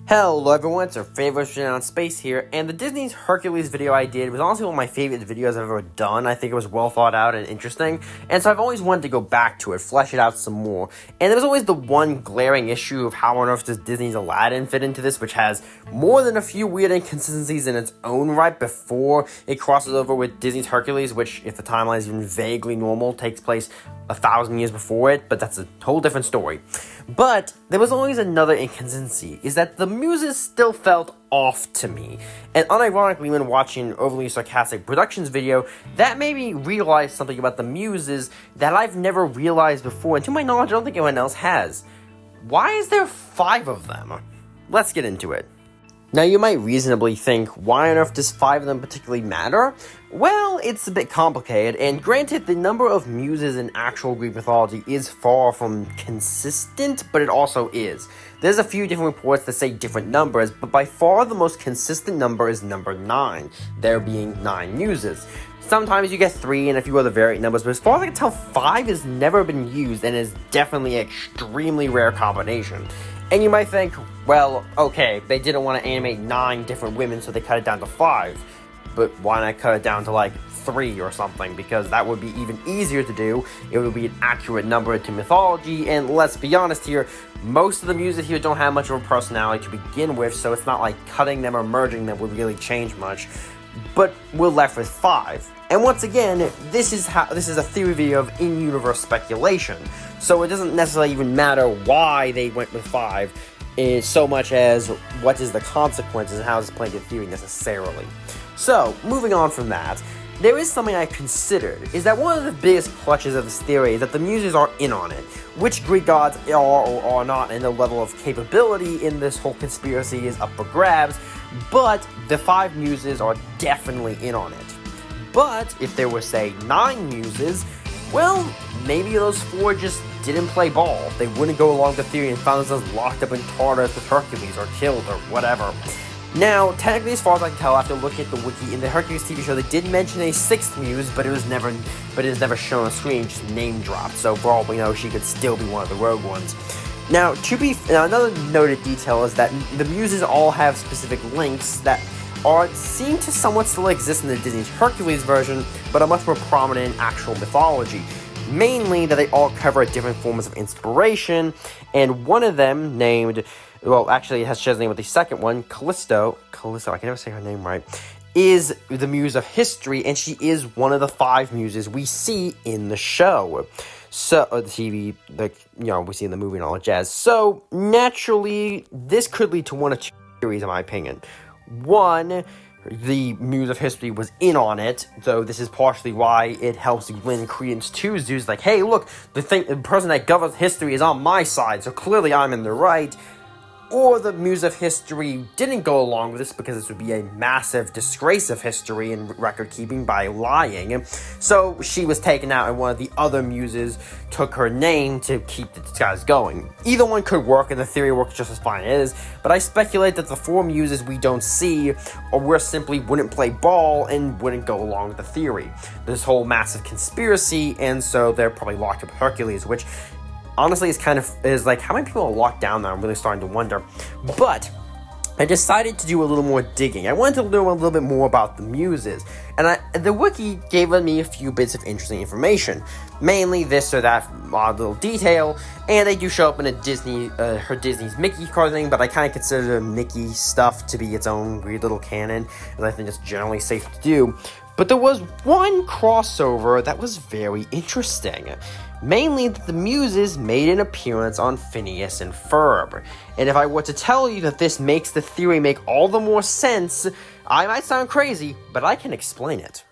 Hello everyone, it's our favorite channel on space here, and the Disney's Hercules video I did was honestly one of my favorite videos I've ever done. I think it was well thought out and interesting, and so I've always wanted to go back to it, flesh it out some more. And there's always the one glaring issue of how on earth does Disney's Aladdin fit into this, which has more than a few weird inconsistencies in its own right before it crosses over with Disney's Hercules, which, if the timeline is even vaguely normal, takes place 1,000 years before it, but that's a whole different story. But there was always another inconsistency, is that the Muses still felt off to me. And unironically, when watching an overly sarcastic productions video, that made me realize something about the Muses that I've never realized before, and to my knowledge, I don't think anyone else has. Why is there 5 of them? Let's get into it. Now, you might reasonably think, why on earth does 5 of them particularly matter? Well, it's a bit complicated, and granted, the number of muses in actual Greek mythology is far from consistent, but it also is. There's a few different reports that say different numbers, but by far the most consistent number is number 9, there being 9 muses. Sometimes you get 3 and a few other variant numbers, but as far as I can tell, 5 has never been used and is definitely an extremely rare combination. And you might think, well, okay, they didn't want to animate 9 different women, so they cut it down to 5. But why not cut it down to, like, 3 or something? Because that would be even easier to do. It would be an accurate number to mythology, and let's be honest here, most of the muses here don't have much of a personality to begin with, so it's not like cutting them or merging them would really change much. But we're left with 5. And once again, this is a theory video of in-universe speculation. So it doesn't necessarily even matter why they went with 5, so much as what is the consequences and how does it play into theory necessarily. So, moving on from that, there is something I considered, is that one of the biggest clutches of this theory is that the muses are in on it. Which Greek gods are or are not, and the level of capability in this whole conspiracy is up for grabs, but the 5 muses are definitely in on it. But if there were, say, 9 muses, well, maybe those 4 just didn't play ball. They wouldn't go along the theory and found themselves locked up in Tartarus with Hercules, or killed, or whatever. Now, technically, as far as I can tell, after looking at the wiki, in the Hercules TV show, they did mention a 6th muse, but it is never shown on screen, just name dropped. So for all we know, she could still be one of the rogue ones. Now, another noted detail is that the muses all have specific links that seem to somewhat still exist in the Disney's Hercules version, but are much more prominent in actual mythology. Mainly that they all cover different forms of inspiration, and one of them named, well, actually it shares the name with the second one, Callisto, I can never say her name right, is the muse of history, and she is one of the 5 muses we see in the show. So, the TV, we see in the movie and all that jazz. So, naturally, this could lead to one of 2 theories, in my opinion. One, the muse of history was in on it, so this is partially why it helps lend credence to Zeus. Like, hey, look, the person that governs history is on my side, so clearly I'm in the right. Or the muse of history didn't go along with this because this would be a massive disgrace of history and record-keeping by lying. So she was taken out and one of the other muses took her name to keep the disguise going. Either one could work and the theory works just as fine as is, but I speculate that the 4 muses we don't see or simply wouldn't play ball and wouldn't go along with the theory. This whole massive conspiracy, and so they're probably locked up with Hercules, which honestly, is like, how many people are locked down now? I'm really starting to wonder. But I decided to do a little more digging. I wanted to learn a little bit more about the muses. And the wiki gave me a few bits of interesting information. Mainly this or that odd little detail. And they do show up in Disney's Mickey card thing, but I kind of consider the Mickey stuff to be its own weird little canon, and I think it's generally safe to do. But there was one crossover that was very interesting. Mainly that the muses made an appearance on Phineas and Ferb. And if I were to tell you that this makes the theory make all the more sense, I might sound crazy, but I can explain it.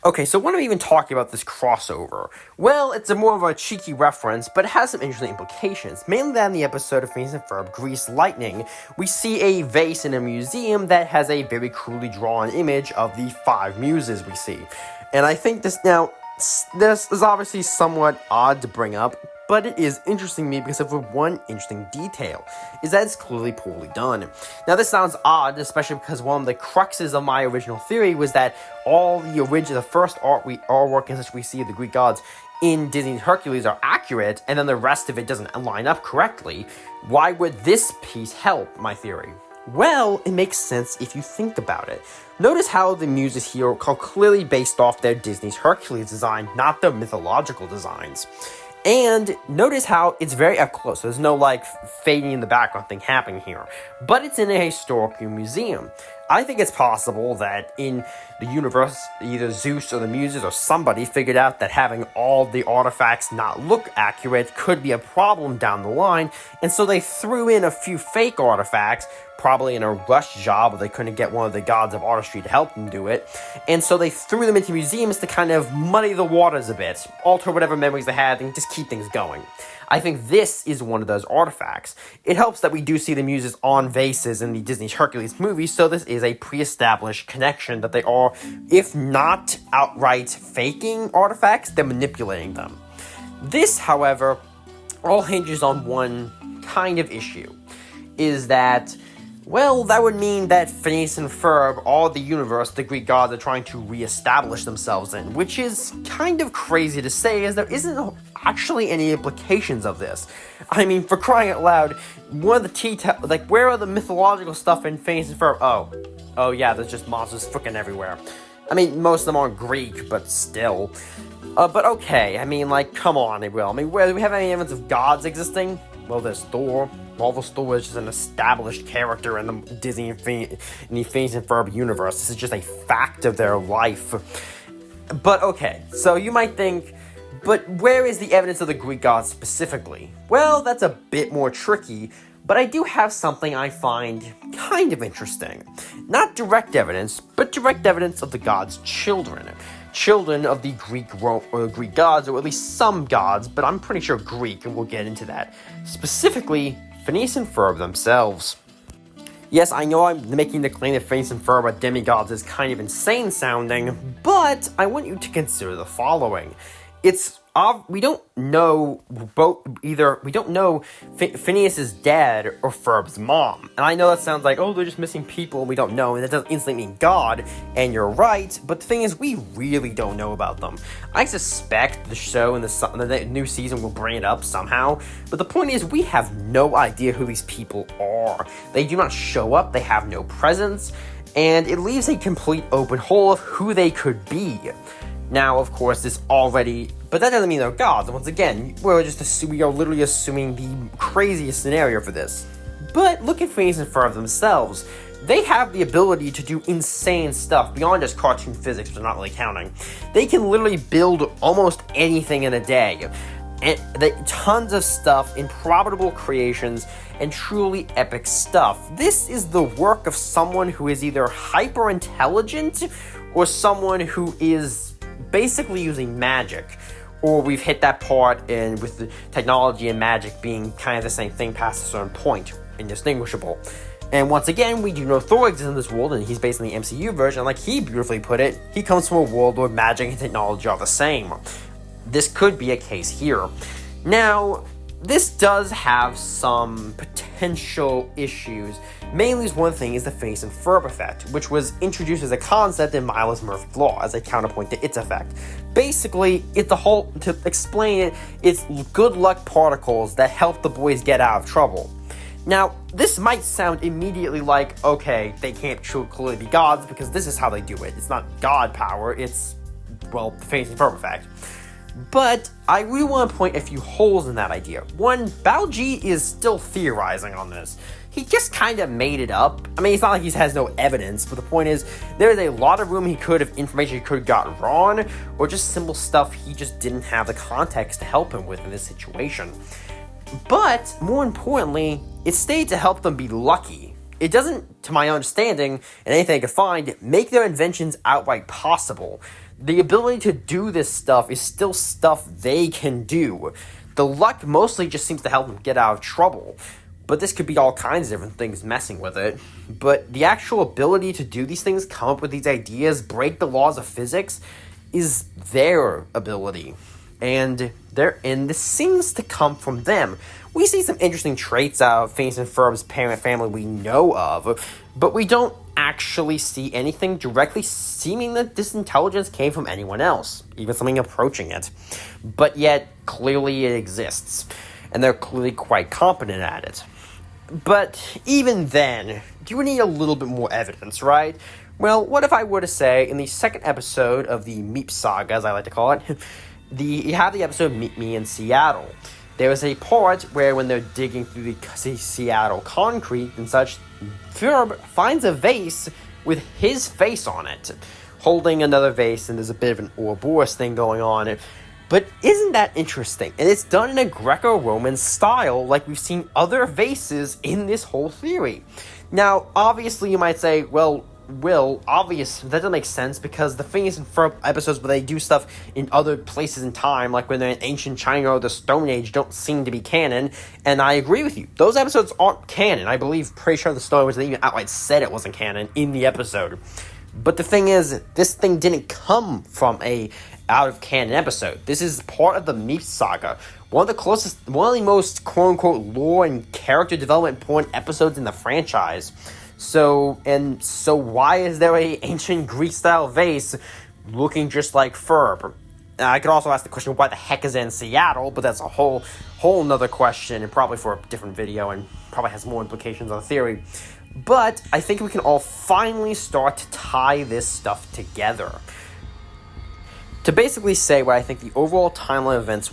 Okay, so when I'm even talking about this crossover, well, it's more of a cheeky reference, but it has some interesting implications. Mainly that in the episode of Phineas and Ferb, Grease Lightning, we see a vase in a museum that has a very crudely drawn image of the 5 muses we see. And I think this is obviously somewhat odd to bring up, but it is interesting to me because of one interesting detail, is that it's clearly poorly done. Now, this sounds odd, especially because one of the cruxes of my original theory was that all the first artwork in which we see of the Greek gods in Disney's Hercules are accurate, and then the rest of it doesn't line up correctly. Why would this piece help my theory? Well, it makes sense if you think about it. Notice how the Muses here are clearly based off their Disney's Hercules design, not their mythological designs. And notice how it's very up close. There's no, fading in the background thing happening here. But it's in a historical museum. I think it's possible that in the universe, either Zeus or the Muses or somebody figured out that having all the artifacts not look accurate could be a problem down the line, and so they threw in a few fake artifacts, probably in a rush job where they couldn't get one of the gods of artistry to help them do it, and so they threw them into museums to kind of muddy the waters a bit, alter whatever memories they had, and just keep things going. I think this is one of those artifacts. It helps that we do see the Muses on vases in the Disney's Hercules movie, so this is a pre-established connection that they are, if not outright faking artifacts, they're manipulating them. This, however, all hinges on one kind of issue, is that, well, that would mean that Phineas and Ferb are the universe the Greek gods are trying to re-establish themselves in, which is kind of crazy to say, as there isn't actually any implications of this. I mean, for crying out loud, one of the where are the mythological stuff in Phineas and Ferb? Oh yeah, there's just monsters freaking everywhere. I mean, most of them aren't Greek, but still. But okay, I mean, come on, Will. I mean, where do we have any evidence of gods existing? Well, there's Thor. Marvel's Thor is just an established character in the Disney and Phineas and Ferb universe. This is just a fact of their life. But okay, so you might think, but where is the evidence of the Greek gods specifically? Well, that's a bit more tricky, but I do have something I find kind of interesting. Not direct evidence, but direct evidence of the gods' children. Children of the Greek gods, or at least some gods, but I'm pretty sure Greek, and we'll get into that. Specifically, Phineas and Ferb themselves. Yes, I know I'm making the claim that Phineas and Ferb are demigods is kind of insane sounding, but I want you to consider the following. We don't know Phineas's dad or Ferb's mom. And I know that sounds like, oh, they're just missing people and we don't know, and that doesn't instantly mean God, and you're right, but the thing is, we really don't know about them. I suspect the show and the new season will bring it up somehow, but the point is, we have no idea who these people are. They do not show up, they have no presence, and it leaves a complete open hole of who they could be. Now, of course, but that doesn't mean they're gods. Once again, we are literally assuming the craziest scenario for this. But look at Phineas and Ferb themselves. They have the ability to do insane stuff beyond just cartoon physics, which I'm not really counting. They can literally build almost anything in a day. And tons of stuff, improbable creations, and truly epic stuff. This is the work of someone who is either hyper intelligent or someone who is basically using magic, or we've hit that part with the technology and magic being kind of the same thing past a certain point, indistinguishable. And once again, we do know Thor exists in this world, and he's based on the MCU version. Like he beautifully put it, he comes from a world where magic and technology are the same. This could be a case here. Now, this does have some potential issues. Mainly, one thing is the Phineas and Ferb effect, which was introduced as a concept in Miller's Murphy's Law as a counterpoint to its effect. Basically, to explain it, it's good luck particles that help the boys get out of trouble. Now, this might sound immediately like, okay, they can't clearly be gods because this is how they do it. It's not god power, it's, the Phineas and Ferb effect. But I really want to point a few holes in that idea. One, Balji is still theorizing on this. He just kind of made it up. I mean, it's not like he has no evidence, but the point is, there's a lot of information he could have gotten wrong, or just simple stuff he just didn't have the context to help him with in this situation. But, more importantly, it's stated to help them be lucky. It doesn't, to my understanding, and anything I could find, make their inventions outright possible. The ability to do this stuff is still stuff they can do. The luck mostly just seems to help them get out of trouble. But this could be all kinds of different things messing with it. But the actual ability to do these things, come up with these ideas, break the laws of physics, is their ability. and this seems to come from them. We see some interesting traits out of Phineas and Ferb's parent family we know of, but we don't actually see anything directly seeming that this intelligence came from anyone else, even something approaching it. But yet, clearly it exists, and they're clearly quite competent at it. But even then, you would need a little bit more evidence, right? Well, what if I were to say, in the second episode of the Meep Saga, as I like to call it, you have the episode Meet Me in Seattle. There is a part where when they're digging through the Seattle concrete and such, Ferb finds a vase with his face on it, holding another vase, and there's a bit of an Ouroboros thing going on. But isn't that interesting? And it's done in a Greco-Roman style, like we've seen other vases in this whole theory. Now, obviously you might say, well, that doesn't make sense because the Phineas and Ferb episodes where they do stuff in other places in time, like when they're in ancient China or the Stone Age, don't seem to be canon, and I agree with you. Those episodes aren't canon. I believe, pretty sure the Stone Age, they even outright said it wasn't canon in the episode. But the thing is, this thing didn't come from a out-of-canon episode. This is part of the Meep Saga, one of the most quote-unquote lore and character development important episodes in the franchise. So why is there a ancient Greek-style vase looking just like Ferb? I could also ask the question, why the heck is it in Seattle? But that's a whole nother question, and probably for a different video, and probably has more implications on the theory. But I think we can all finally start to tie this stuff together. To basically say what I think the overall timeline of events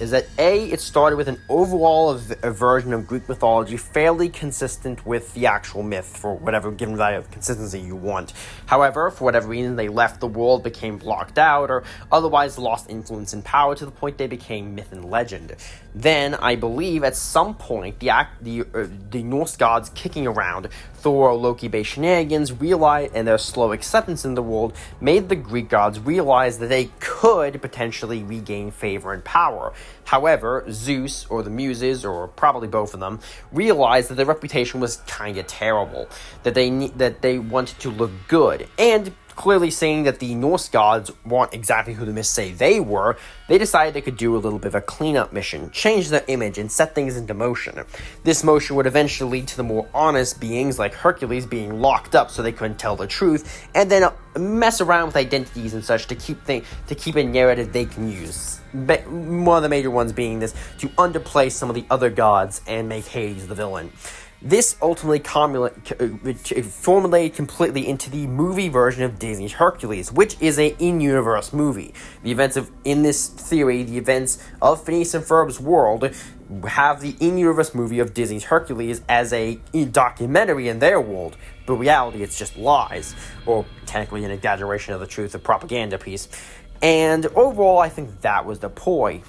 is that A, it started with an overall version of Greek mythology fairly consistent with the actual myth for whatever given value of consistency you want. However, for whatever reason, they left the world, became blocked out, or otherwise lost influence and power to the point they became myth and legend. Then, I believe, at some point, the Norse gods kicking around, Thor, Loki-based shenanigans, and their slow acceptance in the world made the Greek gods realize that they could potentially regain favor and power. However, Zeus, or the Muses, or probably both of them, realized that their reputation was kind of terrible, that they wanted to look good, and clearly saying that the Norse gods weren't exactly who the myths say they were, they decided they could do a little bit of a cleanup mission, change their image, and set things into motion. This motion would eventually lead to the more honest beings like Hercules being locked up so they couldn't tell the truth, and then mess around with identities and such to keep a narrative they can use. One of the major ones being this, to underplay some of the other gods and make Hades the villain. This ultimately formulated completely into the movie version of Disney's Hercules, which is an in-universe movie. In this theory, the events of Phineas and Ferb's world have the in-universe movie of Disney's Hercules as a documentary in their world, but in reality it's just lies, or technically an exaggeration of the truth, a propaganda piece. And overall, I think that was the ploy,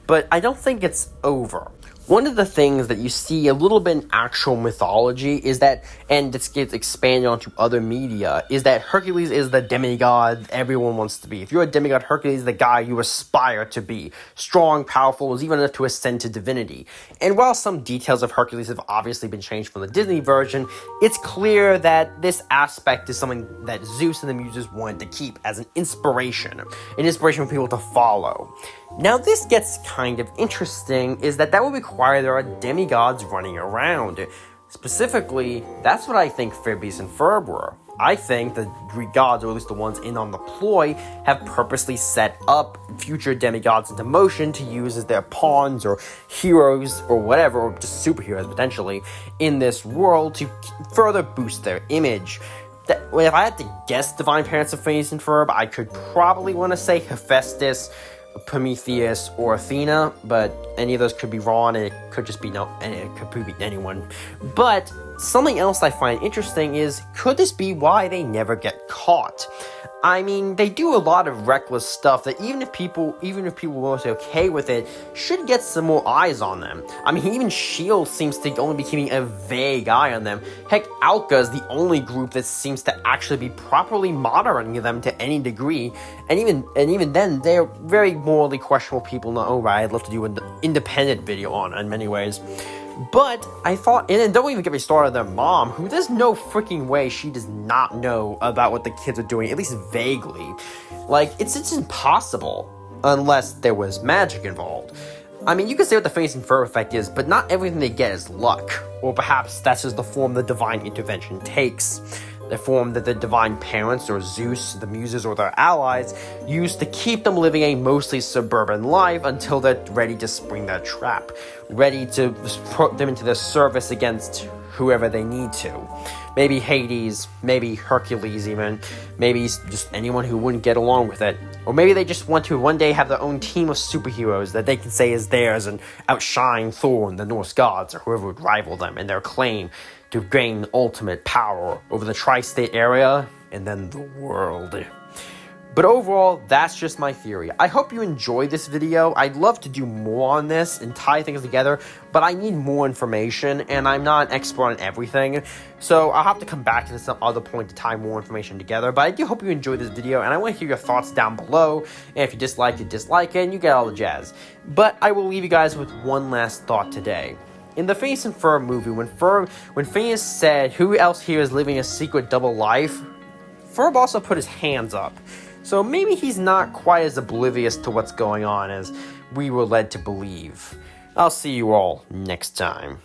but I don't think it's over. One of the things that you see a little bit in actual mythology is that, and this gets expanded onto other media, is that Hercules is the demigod everyone wants to be. If you're a demigod, Hercules is the guy you aspire to be. Strong, powerful, is even enough to ascend to divinity. And while some details of Hercules have obviously been changed from the Disney version, it's clear that this aspect is something that Zeus and the Muses wanted to keep as an inspiration for people to follow. Now, this gets kind of interesting, is that would require there are demigods running around. Specifically, that's what I think Phineas and Ferb were. I think the Greek gods, or at least the ones in on the ploy, have purposely set up future demigods into motion to use as their pawns or heroes or whatever, or just superheroes potentially, in this world to further boost their image. If I had to guess divine parents of Phineas and Ferb, I could probably want to say Hephaestus, Prometheus, or Athena, but any of those could be wrong, and it could just be it could be anyone. But something else I find interesting is, could this be why they never get caught? I mean, they do a lot of reckless stuff that even if people were okay with it, should get some more eyes on them. I mean, even S.H.I.E.L.D. seems to only be keeping a vague eye on them. Heck, Alka is the only group that seems to actually be properly monitoring them to any degree, and even then, they're very morally questionable people. I'd love to do an independent video on in many ways. But I thought, and then don't even get me started on their mom, who there's no freaking way she does not know about what the kids are doing, at least vaguely. Like, it's impossible. unless there was magic involved. I mean, you can say what the Phineas and Ferb effect is, but not everything they get is luck. Or perhaps that's just the form the divine intervention takes. The form that the divine parents, or Zeus, the Muses, or their allies use to keep them living a mostly suburban life until they're ready to spring their trap. Ready to put them into their service against whoever they need to. Maybe Hades, maybe Hercules even, maybe just anyone who wouldn't get along with it. Or maybe they just want to one day have their own team of superheroes that they can say is theirs and outshine Thor and the Norse gods, or whoever would rival them in their claim to gain ultimate power over the tri-state area and then the world. But overall, that's just my theory. I hope you enjoyed this video. I'd love to do more on this and tie things together, but I need more information, and I'm not an expert on everything, so I'll have to come back to some other point to tie more information together. But I do hope you enjoyed this video, and I want to hear your thoughts down below, and if you dislike it, and you get all the jazz. But I will leave you guys with one last thought today. In the Phineas and Ferb movie, when Phineas said, "Who else here is living a secret double life?" Ferb also put his hands up. So maybe he's not quite as oblivious to what's going on as we were led to believe. I'll see you all next time.